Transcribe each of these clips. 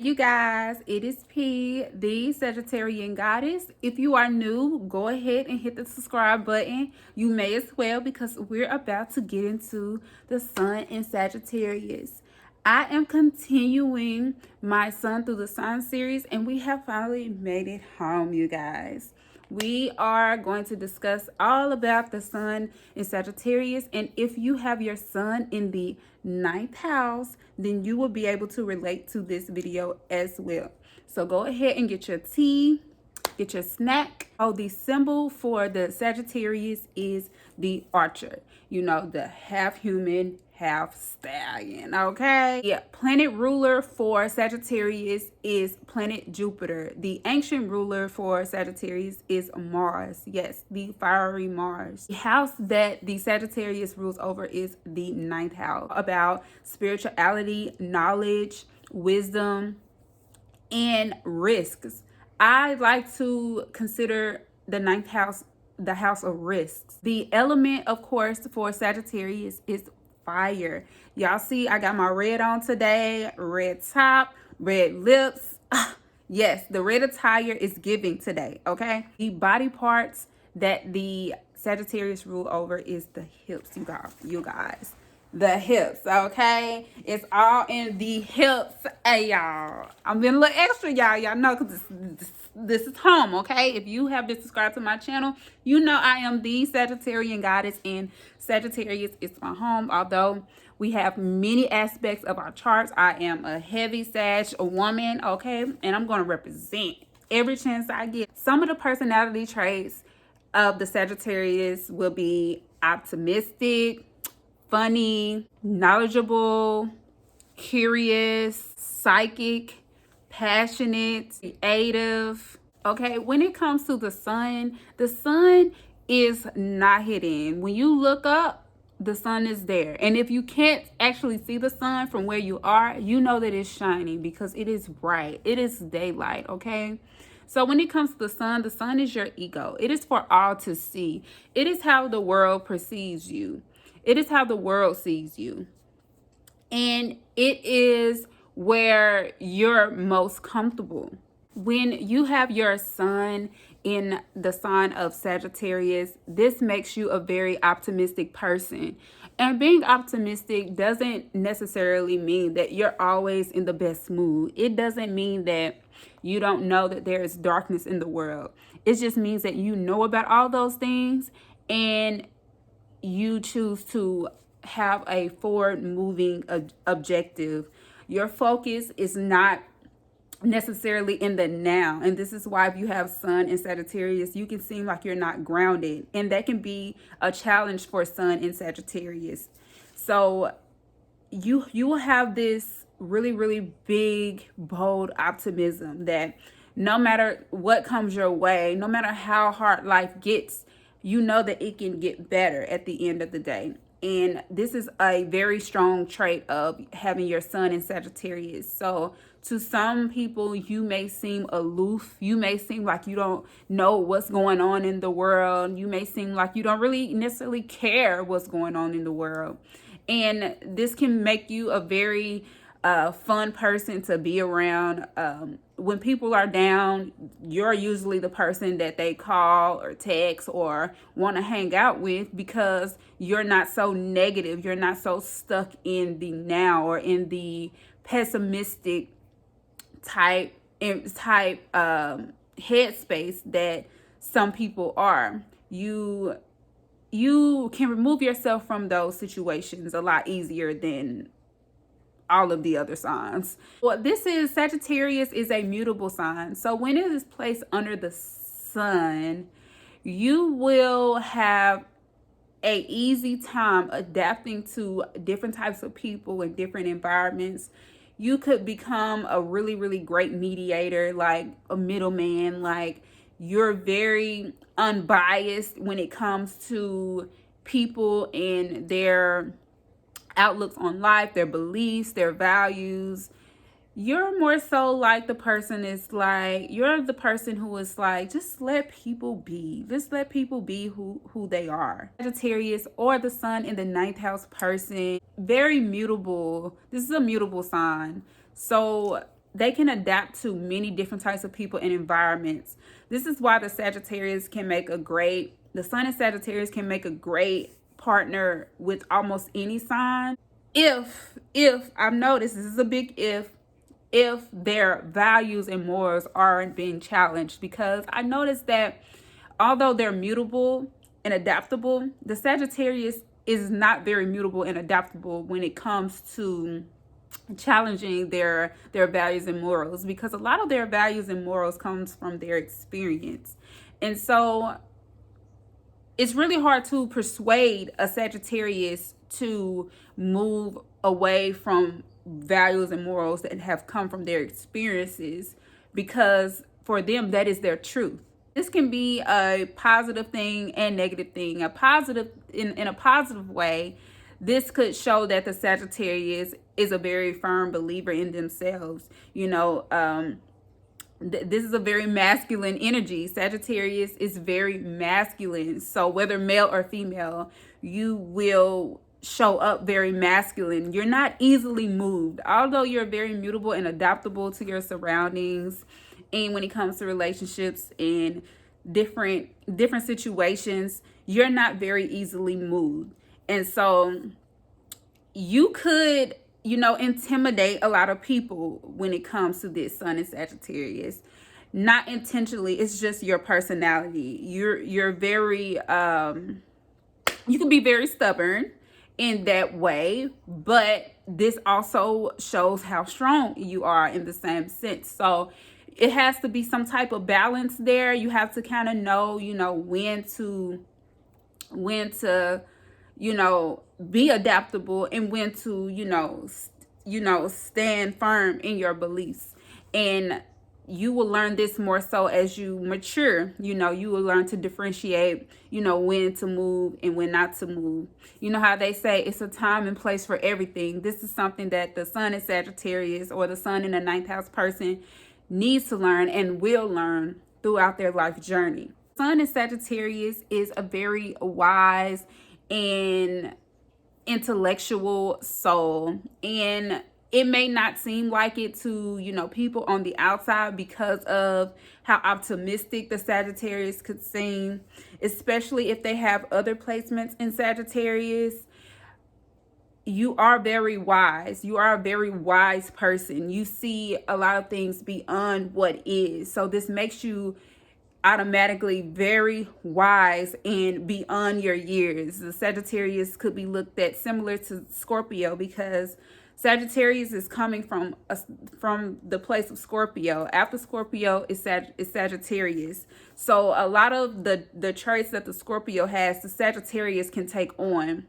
You guys, it is P, the Sagittarian goddess. If you are new, go ahead and hit the subscribe button. You may as well, because we're about to get into the sun in Sagittarius. I am continuing my Sun Through the Sign series, and we have finally made it home, you guys. We are going to discuss all about the sun in Sagittarius, and if you have your sun in the 9th house, then you will be able to relate to this video as well. So go ahead and get your tea, get your snack. Oh, the symbol for the Sagittarius is the archer. You know, the half human, half stallion, okay? Yeah, planet ruler for Sagittarius is planet Jupiter. The ancient ruler for Sagittarius is Mars. Yes, the fiery Mars. The house that the Sagittarius rules over is the 9th house, about spirituality, knowledge, wisdom, and risks. I like to consider the 9th house the house of risks. The element, of course, for Sagittarius is fire. Y'all see I got my red on today, red top, red lips. Yes, the red attire is giving today, okay? The body parts that the Sagittarius rule over is the hips, you guys. The hips, okay? It's all in the hips, hey y'all. I'm being a little extra, y'all know, because this is home, okay? If you have been subscribed to my channel, you know I am the Sagittarian goddess, and Sagittarius is my home. Although we have many aspects of our charts, I am a heavy Sag, a woman, okay? And I'm going to represent every chance I get. Some of the personality traits of the Sagittarius will be optimistic, funny, knowledgeable, curious, psychic, passionate, creative. Okay, when it comes to the sun is not hidden. When you look up, the sun is there. And if you can't actually see the sun from where you are, you know that it's shining because it is bright. It is daylight, okay? So when it comes to the sun is your ego. It is for all to see. It is how the world perceives you. It is how the world sees you. And it is where you're most comfortable. When you have your sun in the sign of Sagittarius, this makes you a very optimistic person. And being optimistic doesn't necessarily mean that you're always in the best mood. It doesn't mean that you don't know that there is darkness in the world. It just means that you know about all those things, and you choose to have a forward moving objective. Your focus is not necessarily in the now, and this is why if you have sun in Sagittarius, you can seem like you're not grounded, and that can be a challenge for sun in Sagittarius. So you will have this really big, bold optimism that no matter what comes your way, no matter how hard life gets, you know that it can get better at the end of the day. And this is a very strong trait of having your sun in Sagittarius. So to some people, you may seem aloof. You may seem like you don't know what's going on in the world. You may seem like you don't really necessarily care what's going on in the world. And this can make you a very fun person to be around. When people are down, you're usually the person that they call or text or want to hang out with, because you're not so negative. You're not so stuck in the now or in the pessimistic type headspace that some people are. You can remove yourself from those situations a lot easier than all of the other signs. Well, this is Sagittarius is a mutable sign. So when it is placed under the sun, you will have a easy time adapting to different types of people in different environments. You could become a really great mediator, like a middleman. Like, you're very unbiased when it comes to people and their outlooks on life, their beliefs, their values. You're more so like the person is like, you're the person who is like, just let people be. Just let people be who they are. Sagittarius or the sun in the 9th house person, very mutable. This is a mutable sign. So they can adapt to many different types of people and environments. This is why the sun in Sagittarius can make a great partner with almost any sign. If I've noticed, this is a big if their values and morals aren't being challenged, because I noticed that although they're mutable and adaptable, the Sagittarius is not very mutable and adaptable when it comes to challenging their values and morals, because a lot of their values and morals comes from their experience. And so it's really hard to persuade a Sagittarius to move away from values and morals that have come from their experiences, because for them that is their truth. This can be a positive thing and negative thing. In a positive way, this could show that the Sagittarius is a very firm believer in themselves. This is a very masculine energy. Sagittarius is very masculine. So whether male or female, you will show up very masculine. You're not easily moved. Although you're very mutable and adaptable to your surroundings, and when it comes to relationships and different situations, you're not very easily moved. And so you could, intimidate a lot of people when it comes to this sun in Sagittarius. Not intentionally, it's just your personality. You're very you can be very stubborn in that way, but this also shows how strong you are in the same sense. So it has to be some type of balance there. You have to kind of know, when to be adaptable, and when to, stand firm in your beliefs. And you will learn this more so as you mature. You will learn to differentiate, when to move and when not to move. You know how they say it's a time and place for everything. This is something that the sun in Sagittarius, or the sun in the 9th house person, needs to learn and will learn throughout their life journey. Sun in Sagittarius is a very wise and intellectual soul, and it may not seem like it to people on the outside because of how optimistic the Sagittarius could seem, especially if they have other placements in Sagittarius. You are very wise. You are a very wise person. You see a lot of things beyond what is. So this makes you automatically very wise and beyond your years. The Sagittarius could be looked at similar to Scorpio, because Sagittarius is coming from the place of Scorpio. After Scorpio is Sagittarius. So a lot of the traits that the Scorpio has, the Sagittarius can take on.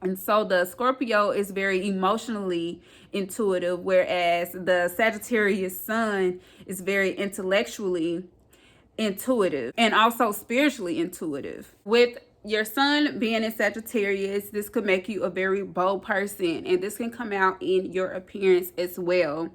And so the Scorpio is very emotionally intuitive, whereas the Sagittarius sun is very intellectually intuitive and also spiritually intuitive. With your sun being in Sagittarius, this could make you a very bold person, and this can come out in your appearance as well.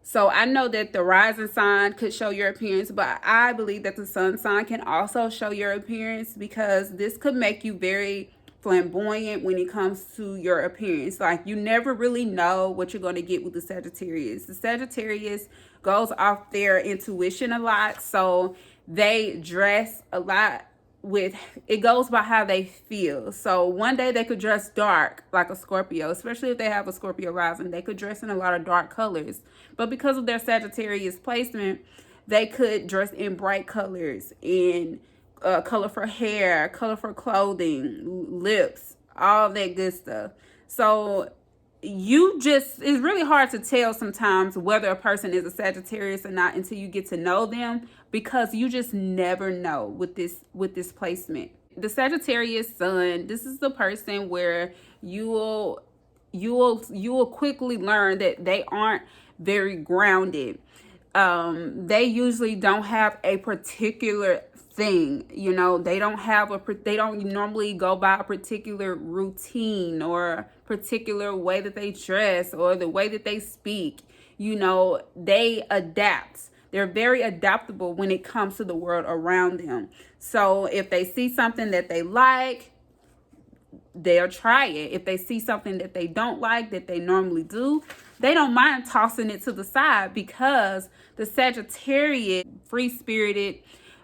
So I know that the rising sign could show your appearance, but I believe that the sun sign can also show your appearance, because this could make you very flamboyant when it comes to your appearance. Like, you never really know what you're going to get with the Sagittarius. The Sagittarius goes off their intuition a lot, so they dress a lot with, it goes by how they feel. So one day they could dress dark like a Scorpio, especially if they have a Scorpio rising. They could dress in a lot of dark colors, but because of their Sagittarius placement, they could dress in bright colors, in colorful hair, colorful clothing, lips, all that good stuff. So it's really hard to tell sometimes whether a person is a Sagittarius or not until you get to know them, because you just never know with this placement. The Sagittarius sun, this is the person where you will quickly learn that they aren't very grounded. They usually don't have a particular thing. They don't normally go by a particular routine or particular way that they dress or the way that they speak. They adapt. They're very adaptable when it comes to the world around them. So if they see something that they like, they'll try it. If they see something that they don't like, that they normally do, they don't mind tossing it to the side because the Sagittarius, free-spirited,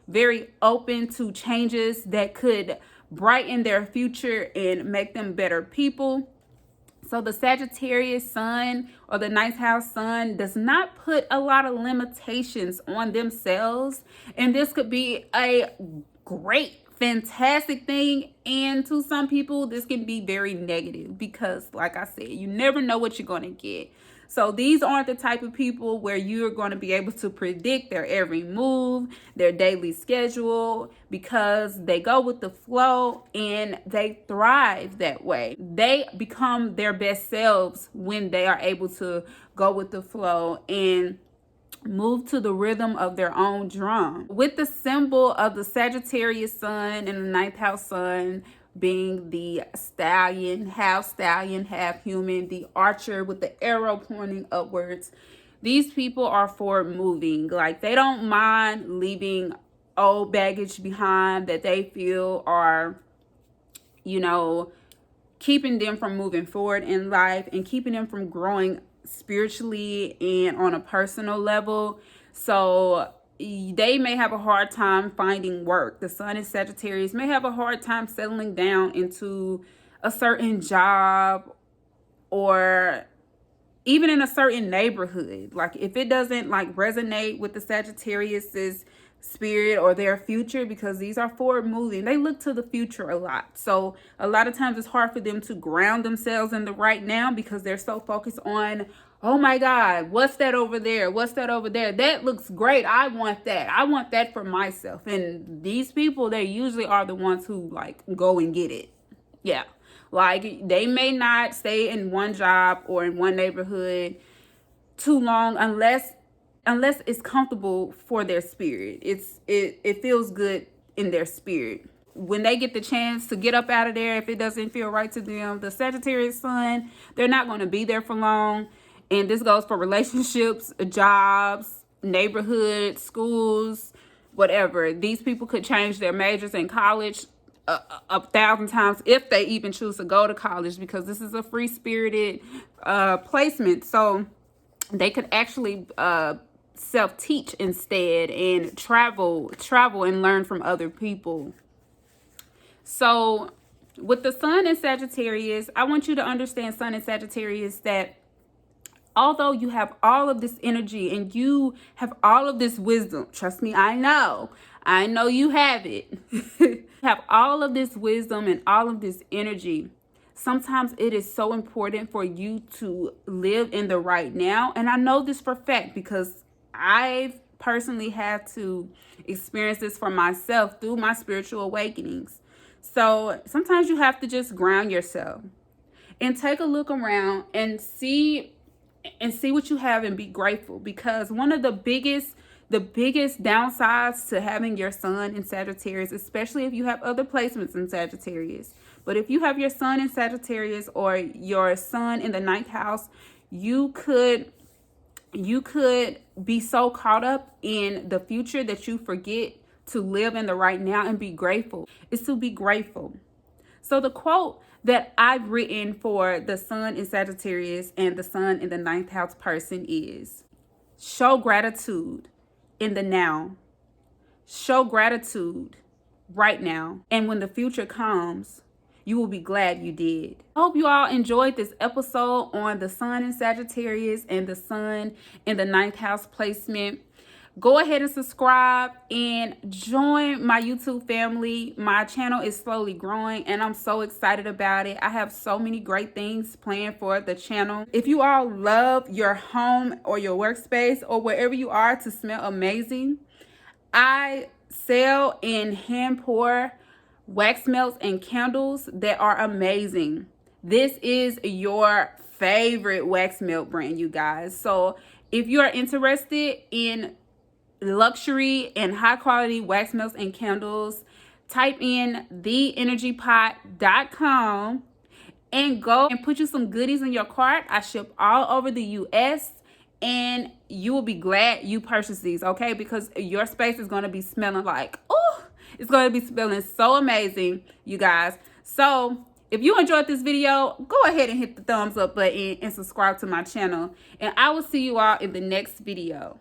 very open to changes that could brighten their future and make them better people. So the Sagittarius sun or the ninth house sun does not put a lot of limitations on themselves. And this could be a great, fantastic thing. And to some people, this can be very negative because, like I said, you never know what you're going to get. So these aren't the type of people where you're going to be able to predict their every move, their daily schedule, because they go with the flow and they thrive that way. They become their best selves when they are able to go with the flow and move to the rhythm of their own drum. With the symbol of the Sagittarius sun and the ninth house sun being the stallion, half human, the archer with the arrow pointing upwards, these people are forward moving. Like, they don't mind leaving old baggage behind that they feel are, you know, keeping them from moving forward in life and keeping them from growing spiritually and on a personal level. So they may have a hard time finding work. The sun in Sagittarius may have a hard time settling down into a certain job or even in a certain neighborhood. Like, if it doesn't like resonate with the Sagittarius's spirit or their future, because these are forward moving, they look to the future a lot. So a lot of times it's hard for them to ground themselves in the right now because they're so focused on, oh my God, what's that over there? What's that over there? That looks great. I want that. I want that for myself. And these people, they usually are the ones who like go and get it. Yeah. Like, they may not stay in one job or in one neighborhood too long unless it's comfortable for their spirit. It feels good in their spirit. When they get the chance to get up out of there, if it doesn't feel right to them, the Sagittarius sun, they're not going to be there for long. And this goes for relationships, jobs, neighborhoods, schools, whatever. These people could change their majors in college 1,000 times if they even choose to go to college, because this is a free-spirited placement. So they could actually self-teach instead and travel and learn from other people. So with the sun in Sagittarius, I want you to understand, sun in Sagittarius, that although you have all of this energy and you have all of this wisdom, trust me, I know you have it. You have all of this wisdom and all of this energy. Sometimes it is so important for you to live in the right now. And I know this for a fact because I've personally had to experience this for myself through my spiritual awakenings. So sometimes you have to just ground yourself and take a look around and see what you have and be grateful, because one of the biggest downsides to having your sun in Sagittarius, especially if you have other placements in Sagittarius, but if you have your sun in Sagittarius or your sun in the ninth house, you could be so caught up in the future that you forget to live in the right now and be grateful. It's to be grateful. So the quote that I've written for the sun in Sagittarius and the sun in the ninth house person is, show gratitude in the now. Show gratitude right now. And when the future comes, you will be glad you did. I hope you all enjoyed this episode on the sun in Sagittarius and the sun in the ninth house placement. Go ahead and subscribe and join my YouTube family. My channel is slowly growing and I'm so excited about it. I have so many great things planned for the channel. If you all love your home or your workspace or wherever you are to smell amazing, I sell and hand pour wax melts and candles that are amazing. This is your favorite wax melt brand, you guys. So if you are interested in luxury and high quality wax melts and candles, type in theenergypot.com and go and put you some goodies in your cart. I ship all over the US and you will be glad you purchased these, okay? Because your space is going to be smelling like, oh, it's going to be smelling so amazing, you guys. So If you enjoyed this video, go ahead and hit the thumbs up button and subscribe to my channel. And I will see you all in the next video.